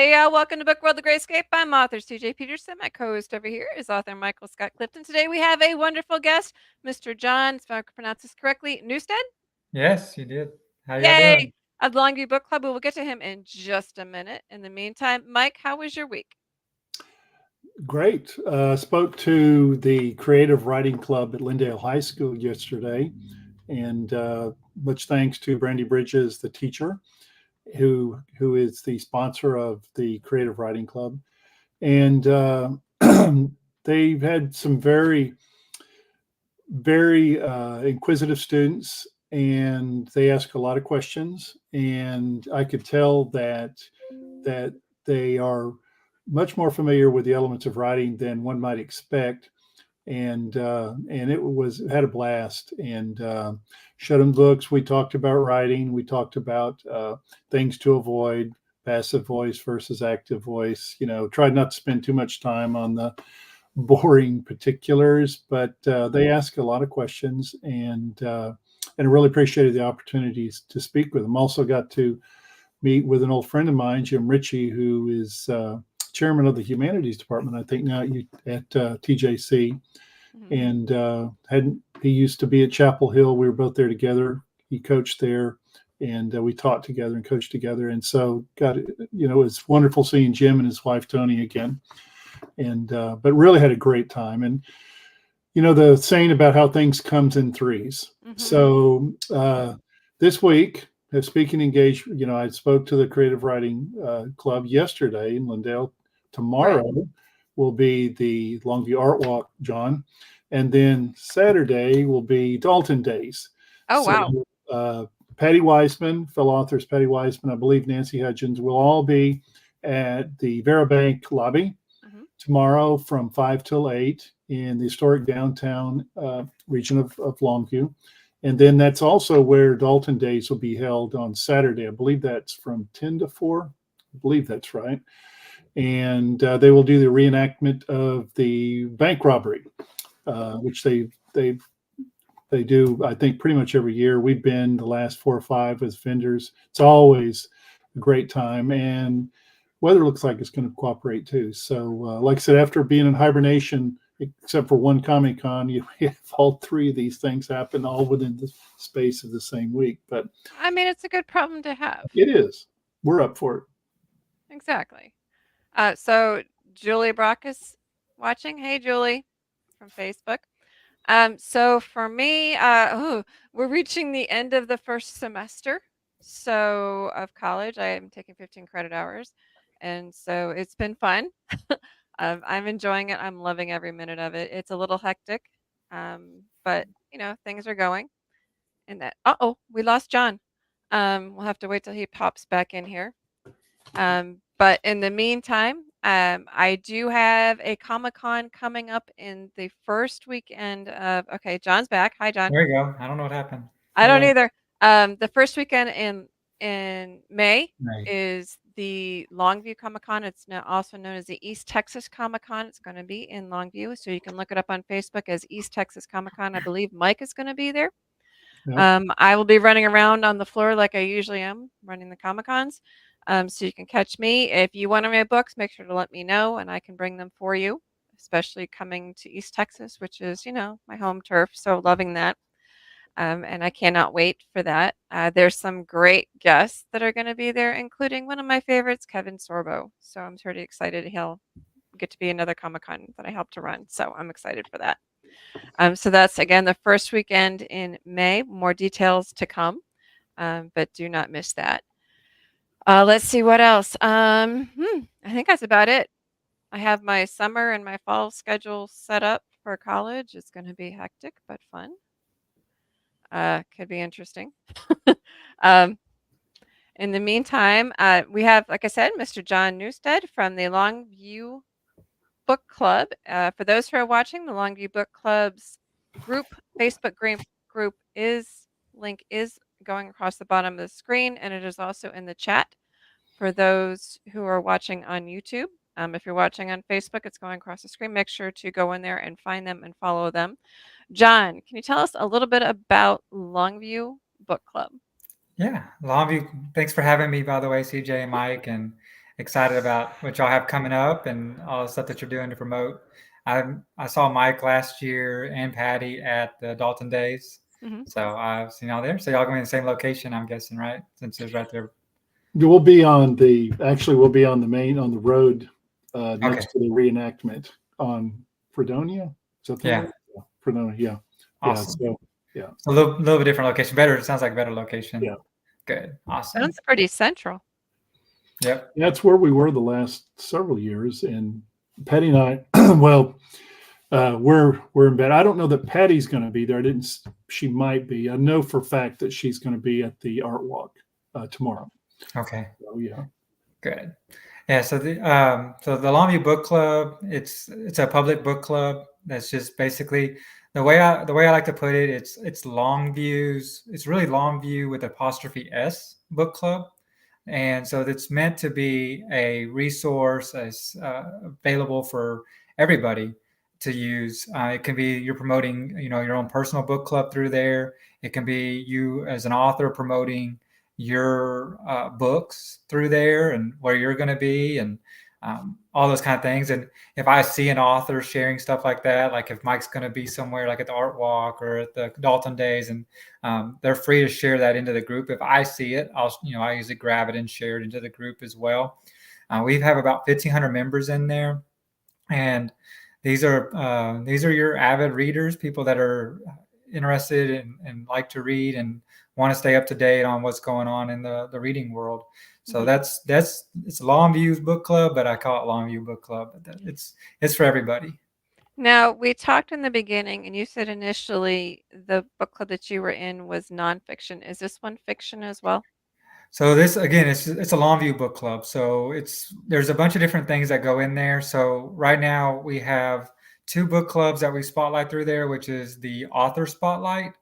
Hey, welcome to Book World the Grayscape. I'm author CJ Peterson. My co-host over here is author Michael Scott Clifton. Today we have a wonderful guest, Mr. John, if I can pronounce this correctly, Nustad. Yes, you did. How y'all Yay! doing? Of Longview Book Club. We will get to him in just a minute. In the meantime, Mike, how was your week? Great. Spoke to the Creative Writing Club at Lindale High School yesterday, and much thanks to Brandy Bridges, the teacher, who is the sponsor of the Creative Writing Club, and they've had some very inquisitive students, and they ask a lot of questions, and I could tell that they are much more familiar with the elements of writing than one might expect. And it had a blast, and showed them books. We talked about writing. We talked about things to avoid, passive voice versus active voice. Tried not to spend too much time on the boring particulars, but they ask a lot of questions, and I really appreciated the opportunities to speak with them. Also got to meet with an old friend of mine, Jim Ritchie, who is chairman of the humanities department, I think now at TJC, Mhm. and he used to be at Chapel Hill. We were both there together. He coached there, and we taught together and coached together. And so it's wonderful seeing Jim and his wife Tony again. And but really had a great time. And the saying about how things comes in threes. Mhm. So this week, speaking engaged, I spoke to the Creative Writing Club yesterday in Lindale. Right. Tomorrow will be the Longview Art Walk, John, and then Saturday will be Dalton Days. Oh, So wow. uh, Patty Weissman, fellow authors Patty Weissman, I believe Nancy Hudgens will all be at the Vera Bank lobby Mhm. tomorrow from 5 till 8 in the historic downtown region of Longview. And then that's also where Dalton Days will be held on Saturday. I believe that's from 10 to 4. I believe that's right. And they will do the reenactment of the bank robbery, which they do, I think, pretty much every year. We've been the last 4 or 5 as vendors. It's always a great time, and weather looks like it's going to cooperate too. So, like I said, after being in hibernation, except for one Comic Con, you have all three of these things happen all within the space of the same week. But I mean, it's a good problem to have. it is. We're up for it. Exactly. So Julie Brock is watching. Hey, Julie from Facebook. So for me, we're reaching the end of the first semester of college. I am taking 15 credit hours, and so it's been fun. I'm enjoying it. I'm loving every minute of it. It's a little hectic, but things are going. And that, we lost John. We'll have to wait till he pops back in here. But in the meantime, I do have a Comic Con coming up in the first weekend of. Okay, John's back. Hi, John. There you go. I don't know what happened. I don't Hello. either. The first weekend in May Right. is the Longview Comic Con. It's now also known as the East Texas Comic Con. It's going to be in Longview, so you can look it up on Facebook as East Texas Comic Con. I believe Mike is going to be there. Yep. I will be running around on the floor like I usually am, running the Comic Cons. So you can catch me. If you want my books, make sure to let me know and I can bring them for you, especially coming to East Texas, which is, my home turf. So loving that. And I cannot wait for that. There's some great guests that are going to be there, including one of my favorites, Kevin Sorbo. So I'm pretty excited he'll get to be another Comic Con that I help to run. So I'm excited for that. So that's again the first weekend in May. More details to come, but do not miss that. Let's see what else. I think that's about it. I have my summer and my fall schedule set up for college. It's going to be hectic but fun. Could be interesting. um, in the meantime, we have, like I said, Mr. John Newstead from the Longview Book Club. For those who are watching, the Longview Book Club's group Facebook group is link is going across the bottom of the screen, and it is also in the chat for those who are watching on YouTube. If you're watching on Facebook, it's going across the screen. Make sure to go in there and find them and follow them. John, can you tell us a little bit about Longview Book Club? Yeah. Longview. Thanks for having me, by the way, CJ and Mike. And excited about what y'all have coming up and all the stuff that you're doing to promote. I saw Mike last year and Patty at the Dalton Days, Mhm. so I've seen y'all there. So y'all gonna be in the same location, I'm guessing, right? Since it's right there. We'll be on the on the road Okay. next to the reenactment on Fredonia. Is that the Yeah. road? Yeah, Fredonia. Yeah. Awesome. So yeah. A little bit different location. Better. It sounds like a better location. Yeah. Good. Awesome. Sounds pretty central. Yep. That's where we were the last several years. And Patty and I, well, we're in bed. I don't know that Patty's going to be there. I didn't. She might be. I know for a fact that she's going to be at the art walk tomorrow. Okay. Oh yeah. Good. Yeah. So the Longview Book Club. It's a public book club. That's just basically the way I like to put it. It's Longview's. It's really Longview with apostrophe S book club. And so it's meant to be a resource as available for everybody to use. It can be you're promoting, your own personal book club through there. It can be you as an author promoting your books through there and where you're going to be and all those kind of things. And if I see an author sharing stuff like that, like if Mike's going to be somewhere like at the Art Walk or at the Dalton Days, and they're free to share that into the group. If I see it, I usually grab it and share it into the group as well. We have about 1,500 members in there, and these are your avid readers, people that are interested and like to read and want to stay up to date on what's going on in the reading world. So it's Longview's book club, but I call it Longview Book Club. But it's for everybody. Now, we talked in the beginning, and you said initially the book club that you were in was nonfiction. Is this one fiction as well? So this again, it's a Longview book club. So there's a bunch of different things that go in there. So right now we have two book clubs that we spotlight through there, which is the author spotlight,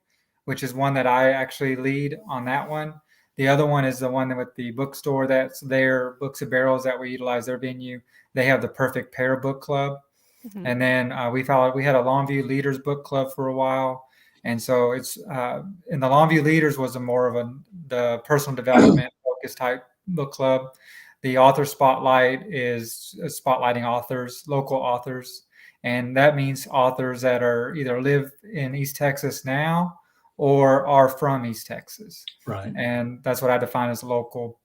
which is one that I actually lead on that one. The other one is the one with the bookstore that's there, Books and Barrels, that we utilize their venue. They have the Perfect Pair book club. Mhm. And then we had a Longview Leaders book club for a while. And so it's in the Longview Leaders was the personal development focus type book club. The author spotlight is spotlighting authors, local authors, and that means authors that are either live in East Texas now or are from East Texas. Right. And that's what I define as local.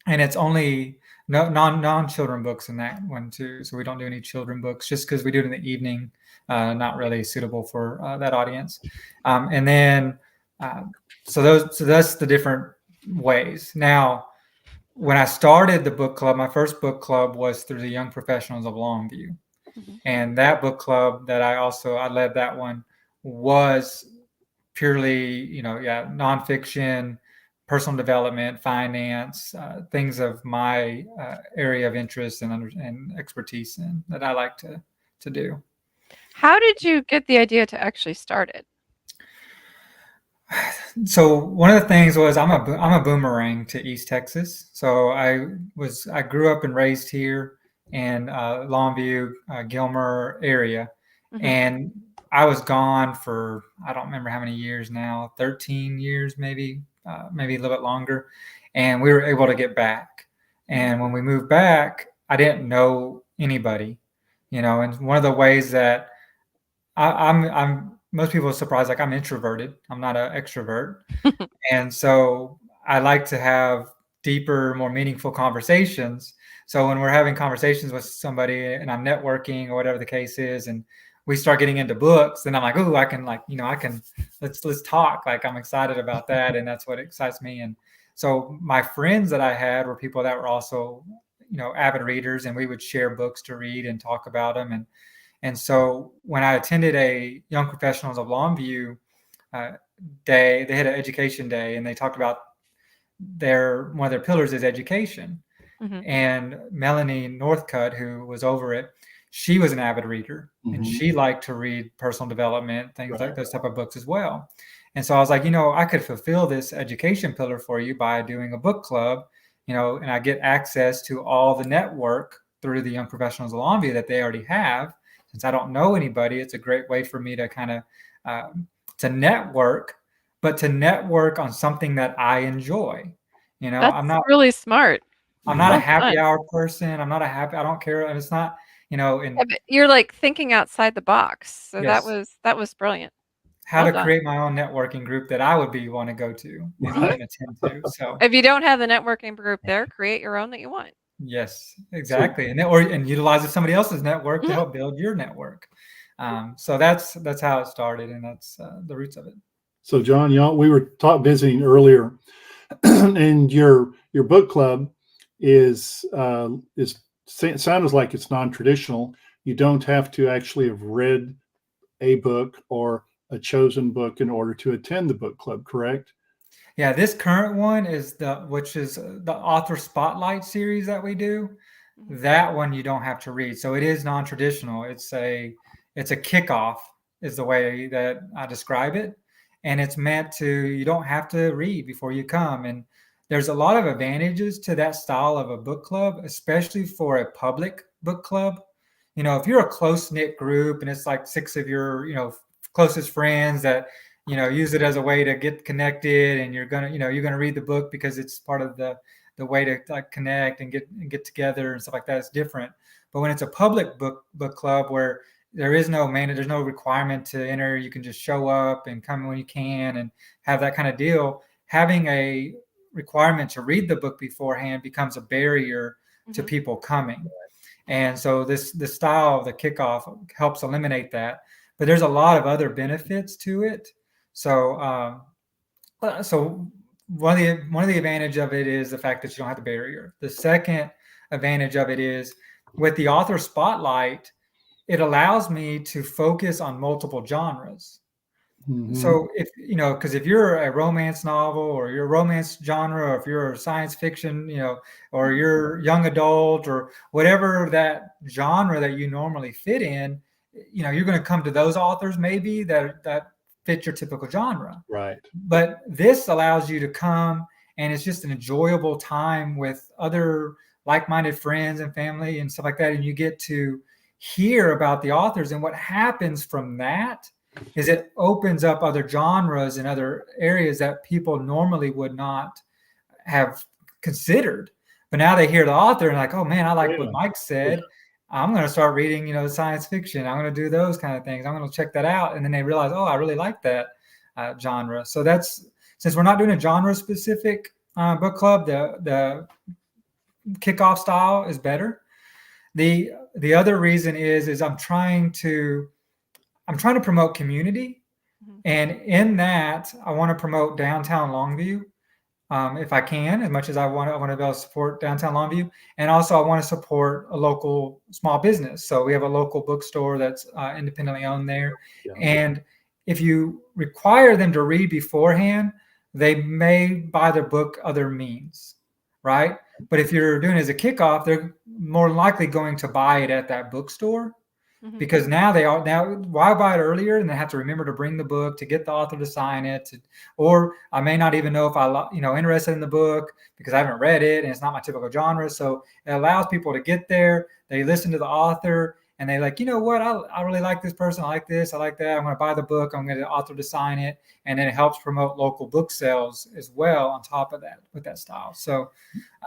And it's only non-children books in that one too. So we don't do any children books just because we do it in the evening, not really suitable for that audience. And then, so that's the different ways. Now, when I started the book club, my first book club was through the Young Professionals of Longview. Mhm. And that book club that I led that one was purely, nonfiction, personal development, finance, things of my area of interest and expertise in that I like to do. How did you get the idea to actually start it? So one of the things was I'm a boomerang to East Texas. So I grew up and raised here in Longview, Gilmer area, Mhm. and I was gone for I don't remember how many years now, 13 years maybe, maybe a little bit longer, and we were able to get back. And when we moved back, I didn't know anybody, and one of the ways that I'm most people are surprised, like I'm introverted. I'm not an extrovert. And so I like to have deeper, more meaningful conversations. So when we're having conversations with somebody and I'm networking or whatever the case is, and we start getting into books, then I'm like, oh, I can let's talk. Like I'm excited about that. And that's what excites me. And so my friends that I had were people that were also, avid readers, and we would share books to read and talk about them. And so when I attended a Young Professionals of Longview day, they had an education day, and they talked about one of their pillars is education. Mhm. And Melanie Northcutt, who was over it, she was an avid reader, and she liked to read personal development, things like those type of books as well. And so I was like, I could fulfill this education pillar for you by doing a book club, and I get access to all the network through the Young Professionals of Longview that they already have. Since I don't know anybody, it's a great way for me to kind of to network, but to network on something that I enjoy. That's I'm not really smart. I'm not a Well happy done. hour person. I don't care. And it's not, and Yeah, but you're, like, thinking outside the box, so yes, that was brilliant. how Well to done. create my own networking group that I would want to go to Mhm. and attend to. So If you don't have the networking group there, create your own that you want. yes, So exactly. And utilize somebody else's network to Mhm. help build your network. So that's how it started, and that's the roots of it. so John, we were visiting earlier, and your book club is it sounds like it's non-traditional. You don't have to actually have read a book or a chosen book in order to attend the book club, correct? Yeah, this current one is which is the author spotlight series that we do. Mhm. That one you don't have to read, so it is non-traditional. It's a kickoff is the way that I describe it, and it's meant to you don't have to read before you come. And there's a lot of advantages to that style of a book club, especially for a public book club. If you're a close knit group and it's like six of your closest friends that use it as a way to get connected, and you're gonna read the book because it's part of the way to like connect and get together and stuff like that. It's different. But when it's a public book club where there's no requirement to enter, you can just show up and come when you can and have that kind of deal. Having a requirement to read the book beforehand becomes a barrier to Mhm. people coming. And so the style of the kickoff helps eliminate that. But there's a lot of other benefits to it. So so one of the advantage of it is the fact that you don't have the barrier. The second advantage of it is with the author spotlight, it allows me to focus on multiple genres. Mm-hmm. So because if you're a romance novel or you're a romance genre, or if you're a science fiction, or Mhm. you're young adult or whatever that genre that you normally fit in, you're going to come to those authors maybe that fit your typical genre. Right. But this allows you to come, and it's just an enjoyable time with other like-minded friends and family and stuff like that, and you get to hear about the authors. And what happens from that is it opens up other genres and other areas that people normally would not have considered. But now they hear the author and like, oh man, I like what Yeah. Mike said. I'm going to start reading, science fiction. I'm going to do those kind of things. I'm going to check that out. And then they realize, oh, I really like that genre. So since we're not doing a genre specific book club, the kickoff style is better. The other reason is I'm trying to promote community, Mhm. and in that I want to promote downtown Longview, if I can, as much as I want to be able to support downtown Longview, and also I want to support a local small business. So we have a local bookstore that's independently owned there, Yeah. and if you require them to read beforehand, they may buy their book other means, right? But if you're doing it as a kickoff, they're more likely going to buy it at that bookstore, Mhm. because now why buy it earlier and then have to remember to bring the book to get the author to sign it, or I may not even know if interested in the book because I haven't read it and it's not my typical genre. So it allows people to get there, they listen to the author, and they like, you know what, I really like this person, I like this, I like that, I'm going to buy the book, I'm going to get the author to sign it. And then it helps promote local book sales as well on top of that with that style. So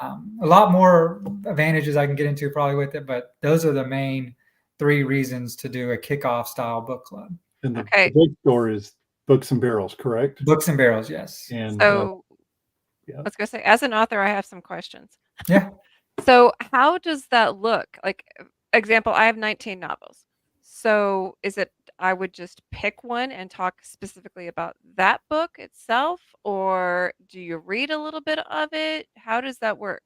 a lot more advantages I can get into probably with it, but those are the main three reasons to do a kickoff style book club. And the Okay. bookstore is Books and Barrels, correct? Books and Barrels, yes. And So, yeah. I was gonna say, as an author, I have some questions. Yeah. So, how does that look? Like, example, I have 19 novels. So, is it I would just pick one and talk specifically about that book itself, or do you read a little bit of it? How does that work?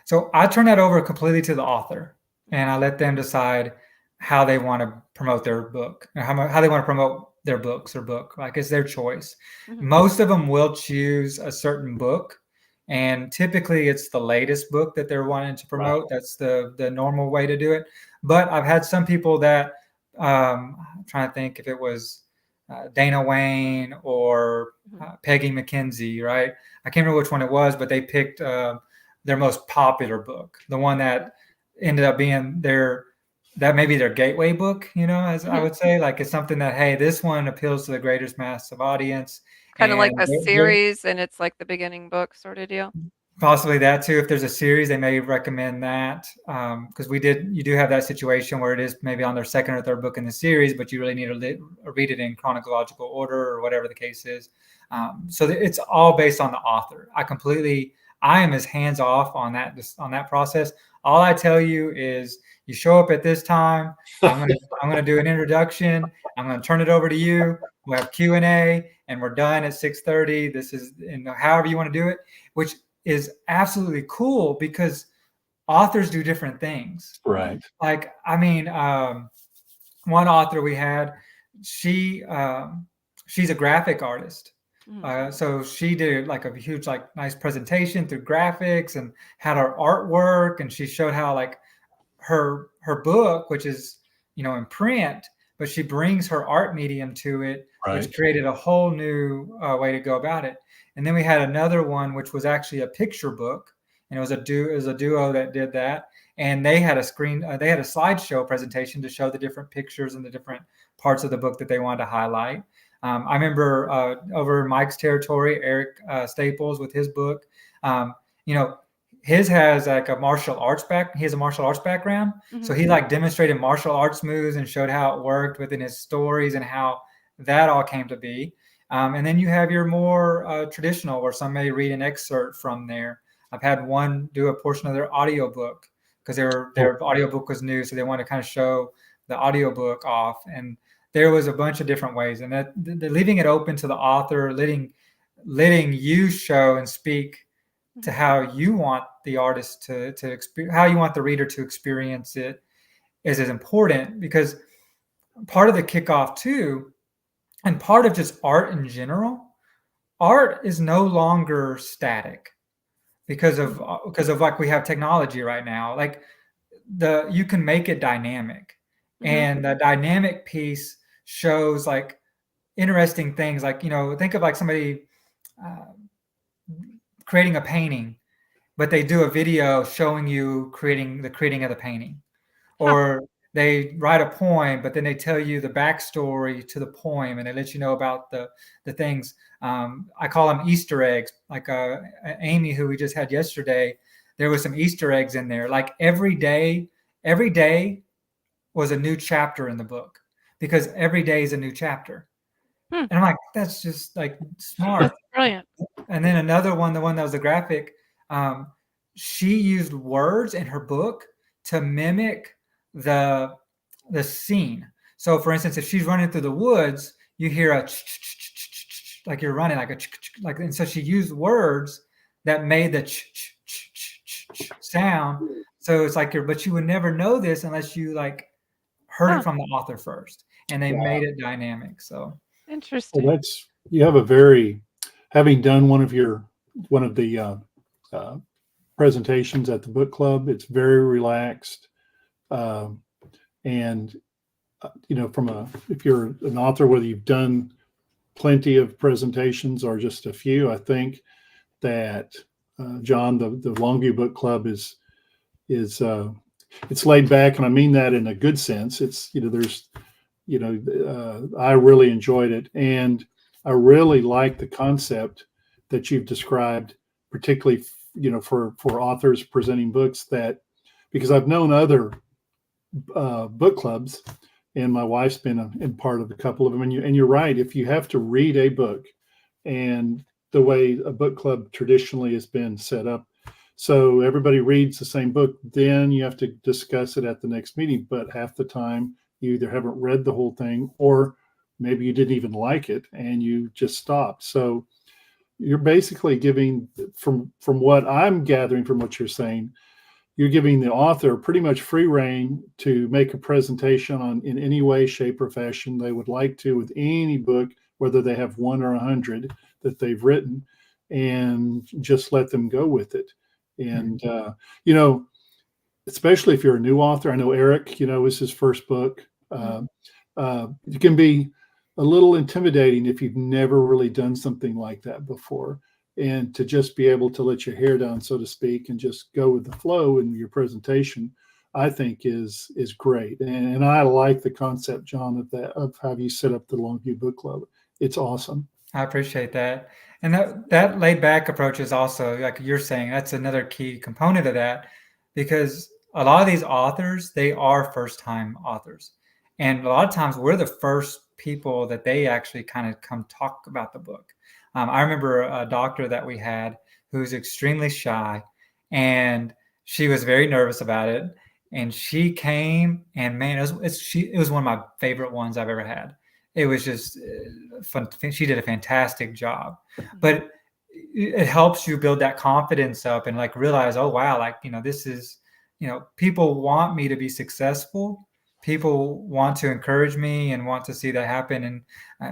So I turn that over completely to the author, and I let them decide how they want to promote their book, or how they want to promote their books or book. Like it's their choice. Mhm. Most of them will choose a certain book, and typically it's the latest book that they're wanting to Right. promote. That's the normal way to do it. But I've had some people that I'm trying to think if it was Dana Wayne or Mhm. Peggy McKenzie, right? I can't remember which one it was, but they picked their most popular book, the one that ended up being that may be their gateway book, as I Mhm. would say. Like it's something that, hey, this one appeals to the greatest mass of audience. Kind of like And a series, and it's like the beginning book sort of deal. Possibly that too. If there's a series, they may recommend that, because you do have that situation where it is maybe on their second or third book in the series, but you really need to read it in chronological order or whatever the case is. So it's all based on the author. I am as hands off on that process. All I tell you is you show up at this time. I'm gonna do an introduction. I'm gonna turn it over to you. We'll have Q&A, and we're done at 6:30. This is, and however you want to do it, which is absolutely cool because authors do different things. Right. Like, I mean, one author we had, she's a graphic artist. So she did like a huge, like nice presentation through graphics and had her artwork. And she showed how like her book, which is, in print, but she brings her art medium to it, Right. which created a whole new way to go about it. And then we had another one, which was actually a picture book, and it was a duo that did that. And they had a slideshow presentation to show the different pictures and the different parts of the book that they wanted to highlight. I remember over Mike's territory, Eric Staples with his book. His has like a martial arts he has a martial arts background. So he like demonstrated martial arts moves and showed how it worked within his stories and how that all came to be. And then you have your more traditional, where some may read an excerpt from there. I've had one do a portion of their audiobook because their audiobook was new. So they want to kind of show the audiobook off. And there was a bunch of different ways. And that leaving it open to the author, letting you show and speak to how you want the artist to experience, how you want the reader to experience it is as important, because part of the kickoff too, and part of just art in general, art is no longer static because of like we have technology right now. Like you can make it dynamic, and the dynamic piece shows like interesting things. Like, think of like somebody creating a painting, but they do a video showing you the creating of the painting, or they write a poem, but then they tell you the backstory to the poem, and they let you know about the things. I call them Easter eggs. Like Amy, who we just had yesterday, there was some Easter eggs in there. Like every day was a new chapter in the book, because every day is a new chapter. And I'm like, that's just like smart. That's brilliant. And then another one, the one that was the graphic, she used words in her book to mimic the scene. So for instance, if she's running through the woods, you hear a like you're running, like, and so she used words that made the sound. So it's like but you would never know this unless you like heard it from the author first, and they made it dynamic. So interesting. Well, you have a very, having done one of the presentations at the book club, it's very relaxed. And if you're an author, whether you've done plenty of presentations or just a few, I think that John, the Longview Book Club is it's laid back, and I mean that in a good sense. It's I really enjoyed it, and I really like the concept that you've described, particularly for authors presenting books, because I've known other book clubs, and my wife's been in part of a couple of them. And you're right. If you have to read a book, and the way a book club traditionally has been set up, so everybody reads the same book, then you have to discuss it at the next meeting. But half the time, you either haven't read the whole thing, or maybe you didn't even like it and you just stopped. So you're basically giving, from what I'm gathering from what you're saying, you're giving the author pretty much free rein to make a presentation in any way, shape, or fashion they would like to with any book, whether they have 1 or 100 that they've written, and just let them go with it. And, especially if you're a new author, I know Eric, is his first book. It can be a little intimidating if you've never really done something like that before. And to just be able to let your hair down, so to speak, and just go with the flow in your presentation, I think is great. And I like the concept, John, of how you set up the Longview Book Club. It's awesome. I appreciate that. And that laid back approach is also, like you're saying, that's another key component of that, because a lot of these authors, they are first time authors. And a lot of times we're the first people that they actually kind of come talk about the book. I remember a doctor that we had who's extremely shy, and she was very nervous about it. And she came, and man, it was one of my favorite ones I've ever had. It was just fun. She did a fantastic job, Mhm. but it helps you build that confidence up and like realize, oh wow, like this is, people want me to be successful. People want to encourage me and want to see that happen, and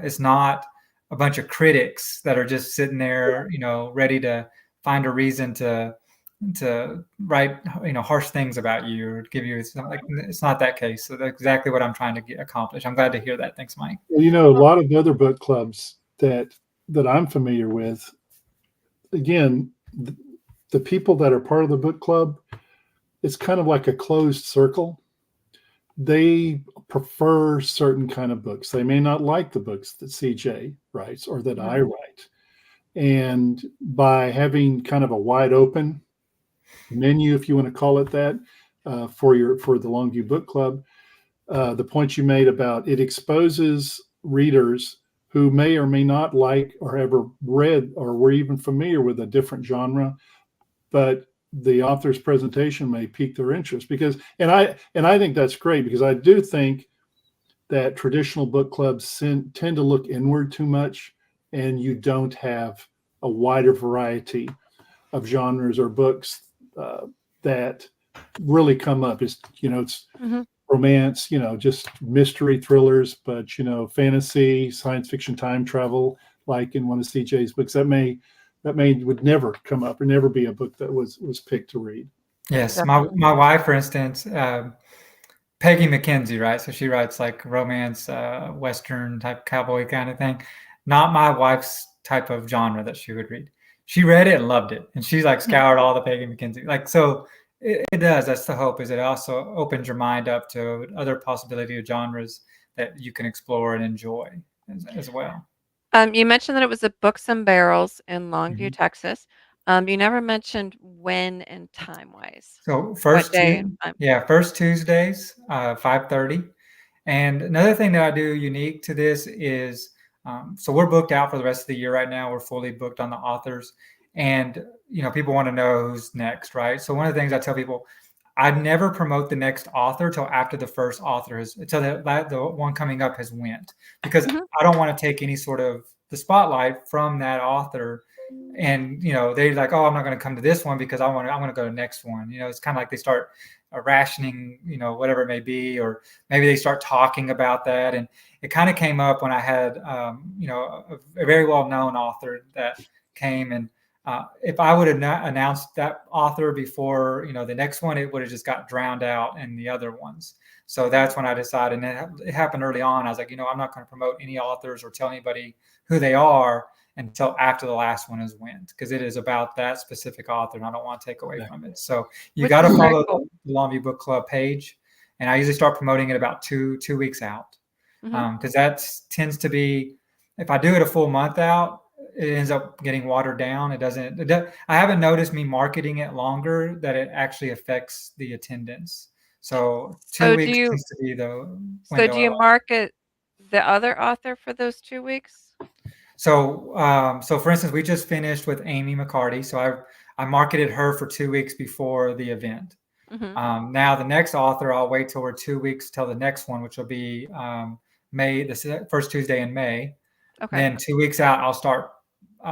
it's not a bunch of critics that are just sitting there, ready to find a reason to write harsh things about you or give you something. Like, it's not that case. So that's exactly what I'm trying to accomplish. I'm glad to hear that. Thanks, Mike. Well, a lot of other book clubs that I'm familiar with, again, the people that are part of the book club, it's kind of like a closed circle. They prefer certain kind of books. They may not like the books that CJ writes or that I Mhm. write. And by having kind of a wide open menu, if you want to call it that, for the Longview Book Club, the point you made about it exposes readers who may or may not like or ever read or were even familiar with a different genre, but the author's presentation may pique their interest because and I think that's great because I do think that traditional book clubs tend to look inward too much and you don't have a wider variety of genres or books that really come up. It's Mhm. romance, just mystery thrillers, but fantasy, science fiction, time travel, like in one of CJ's books, that may would never come up or never be a book that was picked to read. Yes, my Definitely. my wife, for instance, Peggy McKenzie, right? So she writes like romance, western type cowboy kind of thing. Not my wife's type of genre that she would read. She read it and loved it, and she's like Mhm. scoured all the Peggy McKenzie. Like, so it does. That's the hope. Is it also opens your mind up to other possibility of genres that you can explore and enjoy as well. You mentioned that it was at Books and Barrels in Longview, Mhm. Texas. You never mentioned when and time-wise. So What day and time? first Tuesdays, 5:30. And another thing that I do unique to this is, so we're booked out for the rest of the year right now. We're fully booked on the authors, and people want to know who's next, right? So one of the things I tell people, I never promote the next author till after the first author has, until the one coming up has went, because Mhm. I don't want to take any sort of the spotlight from that author. And they're like, oh, I'm not going to come to this one because I want to go to the next one. It's kind of like they start rationing, whatever it may be, or maybe they start talking about that. And it kind of came up when I had, a very well known author that came, and if I would have announced that author before, the next one, it would have just got drowned out in the other ones. So that's when I decided, and it happened early on. I was like, I'm not going to promote any authors or tell anybody who they are until after the last one has went, because it is about that specific author and I don't want to take away from it. So you Which got is to very follow cool. the Longview Book Club page, and I usually start promoting it about two weeks out, Mhm. because that tends to be, if I do it a full month out, it ends up getting watered down. I haven't noticed me marketing it longer that it actually affects the attendance. So two So do weeks you tends to be the so window do I you like. market the other author for those 2 weeks? So for instance, we just finished with Amy McCarty. So I marketed her for 2 weeks before the event. Mhm. Now the next author, I'll wait till we're 2 weeks till the next one, which will be May, the first Tuesday in May. Okay. Then 2 weeks out, I'll start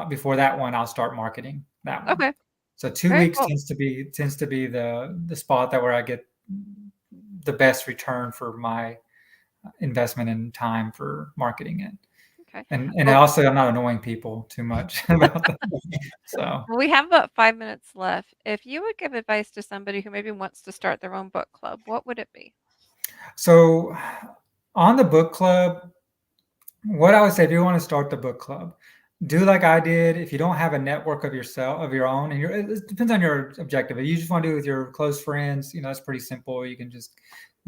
before that one. I'll start marketing that one. Okay. So two Very weeks cool. tends to be the spot that where I get the best return for my investment in time for marketing it. Okay. And Well, also, I'm not annoying people too much about that. So, we have about 5 minutes left. If you would give advice to somebody who maybe wants to start their own book club, what would it be? so on the book club, what I would say, if you want to start the book club, do like I did. If you don't have a network of your own, and it depends on your objective. If you just want to do it with your close friends, that's pretty simple. You can just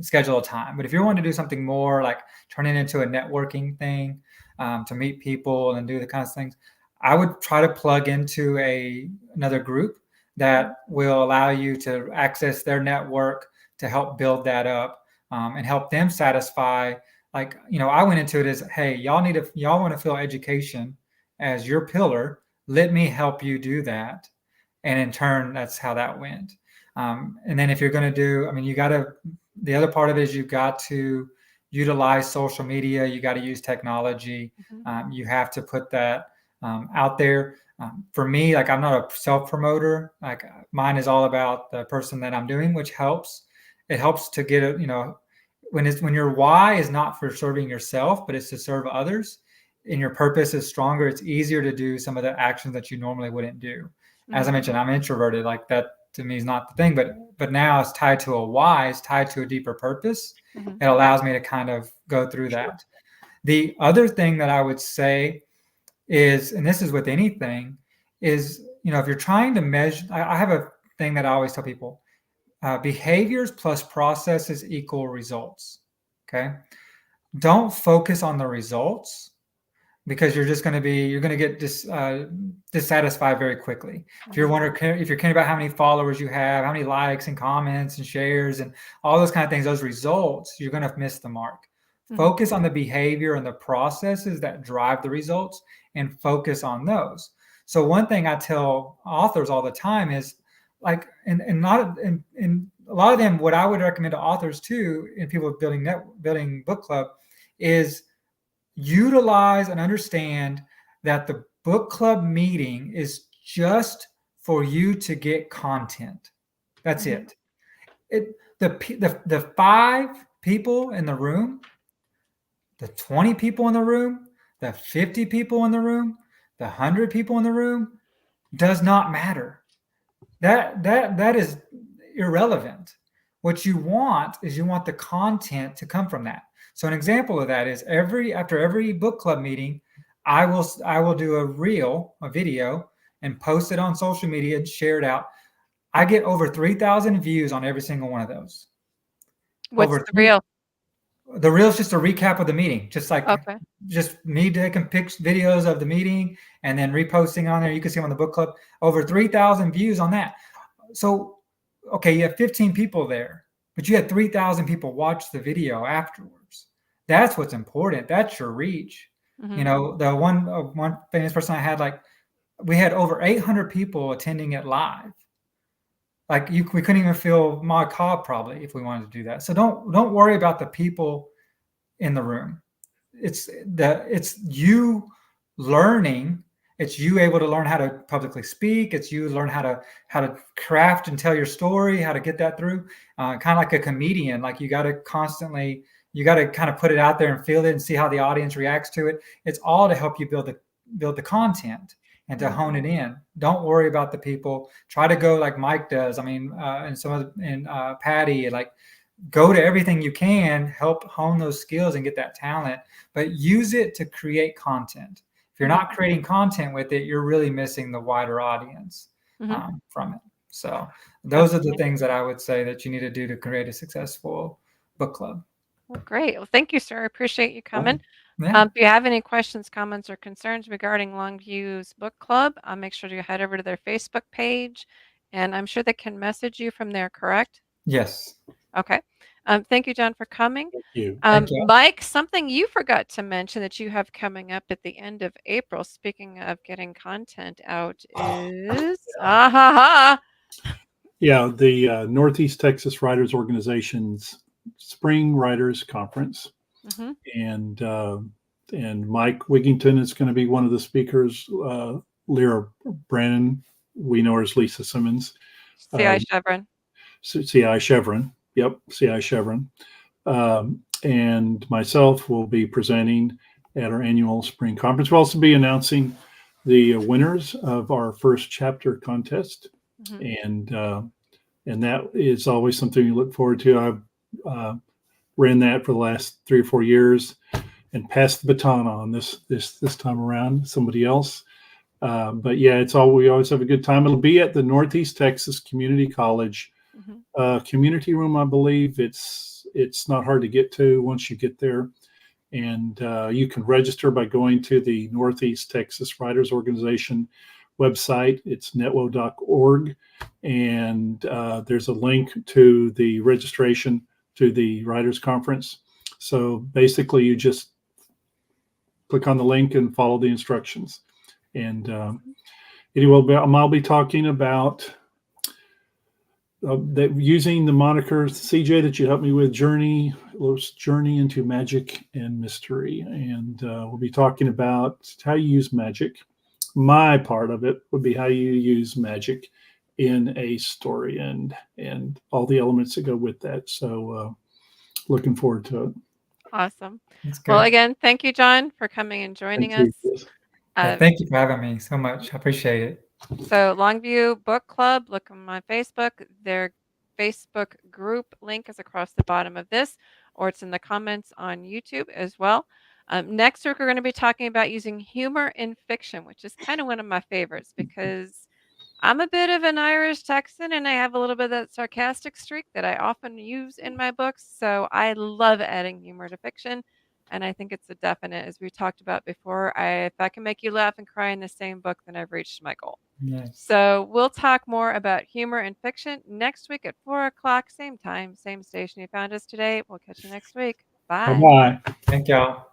schedule a time. But if you want to do something more, like turn it into a networking thing, to meet people and do the kinds of things, I would try to plug into another group that will allow you to access their network to help build that up, and help them satisfy. Like, I went into it as, hey, y'all want to feel education as your pillar. Let me help you do that. And in turn, that's how that went. And then if you're going to do, the other part of it is you've got to utilize social media. You got to use technology. You have to put that out there. For me, like, I'm not a self promoter. Like, mine is all about the person that I'm doing, which helps. It helps to get it, when your why is not for serving yourself, but it's to serve others, and your purpose is stronger, it's easier to do some of the actions that you normally wouldn't do. As I mentioned, I'm introverted. Like, that to me is not the thing, but now it's tied to a why, it's tied to a deeper purpose. It allows me to kind of go through that. The other thing that I would say is, and this is with anything, is, if you're trying to measure, I have a thing that I always tell people, behaviors plus processes equal results. Okay. Don't focus on the results, because you're going to get dissatisfied very quickly. If you're caring about how many followers you have, how many likes and comments and shares and all those kind of things, those results, you're going to miss the mark. Focus on the behavior and the processes that drive the results, and focus on those. So one thing I tell authors all the time is, like, and a lot of them, what I would recommend to authors too, and people building book club, is utilize and understand that the book club meeting is just for you to get content. That's it. The 5 people in the room, the 20 people in the room, the 50 people in the room, the 100 people in the room does not matter. That is irrelevant. What you want is the content to come from that. So an example of that is after every book club meeting, I will do a video and post it on social media and share it out. I get over 3,000 views on every single one of those. What's the reel? The reel is just a recap of the meeting, just like just me taking videos of the meeting and then reposting on there. You can see them on the book club. Over 3,000 views on that. So, okay, you have 15 people there, but you had 3,000 people watch the video afterwards. That's what's important. That's your reach. The one famous person I had, like, we had over 800 people attending it live. Like, we couldn't even fill my Cobb probably if we wanted to do that. So don't worry about the people in the room. It's you learning. It's you able to learn how to publicly speak. It's you learn how to craft and tell your story, how to get that through. Kind of like a comedian. Like, you got to kind of put it out there and feel it and see how the audience reacts to it. It's all to help you build the content and to hone it in. Don't worry about the people. Try to go like Mike does. And Patty, like, go to everything you can, help hone those skills and get that talent, but use it to create content. If you're not creating content with it, you're really missing the wider audience from it. So those are the things that I would say that you need to do to create a successful book club. Well, great. Well, thank you, sir. I appreciate you coming. Yeah. If you have any questions, comments, or concerns regarding Longview's book club, make sure to head over to their Facebook page, and I'm sure they can message you from there, correct? Yes. Okay. Thank you, John, for coming. Thank you. Thank you. Mike, something you forgot to mention that you have coming up at the end of April, speaking of getting content out, is Yeah, the Northeast Texas Writers Organization's Spring Writers Conference, and Mike Wigington is going to be one of the speakers. Lyra Brannon, we know her as Lisa Simmons. CI Chevron. CI Chevron. Yep, CI Chevron. And myself will be presenting at our annual spring conference. We'll also be announcing the winners of our first chapter contest, and that is always something you look forward to. I've ran that for the last 3 or 4 years and passed the baton on this time around somebody else. But yeah, we always have a good time. It'll be at the Northeast Texas Community College community room, I believe. It's not hard to get to once you get there, And you can register by going to the Northeast Texas Writers Organization website. It's netwo.org. And there's a link to the registration to the Writers Conference. So basically, you just click on the link and follow the instructions. And anyway, I'll be talking about that using the moniker CJ that you helped me with, journey into magic and mystery. And we'll be talking about how you use magic. My part of it would be how you use magic in a story and all the elements that go with that. So looking forward to it. Awesome. That's Well, good. again, thank you, John, for coming and joining Thank us. you. Yeah, thank you for having me so much. I appreciate it. So Longview Book Club, look on my Facebook. Their Facebook group link is across the bottom of this, or it's in the comments on YouTube as well. Next week, we're going to be talking about using humor in fiction, which is kind of one of my favorites because I'm a bit of an Irish Texan and I have a little bit of that sarcastic streak that I often use in my books. So I love adding humor to fiction. And I think it's a definite, as we talked about before. If I can make you laugh and cry in the same book, then I've reached my goal. Yes. So we'll talk more about humor and fiction next week at 4 o'clock, same time, same station you found us today. We'll catch you next week. Bye. Bye-bye. Thank y'all.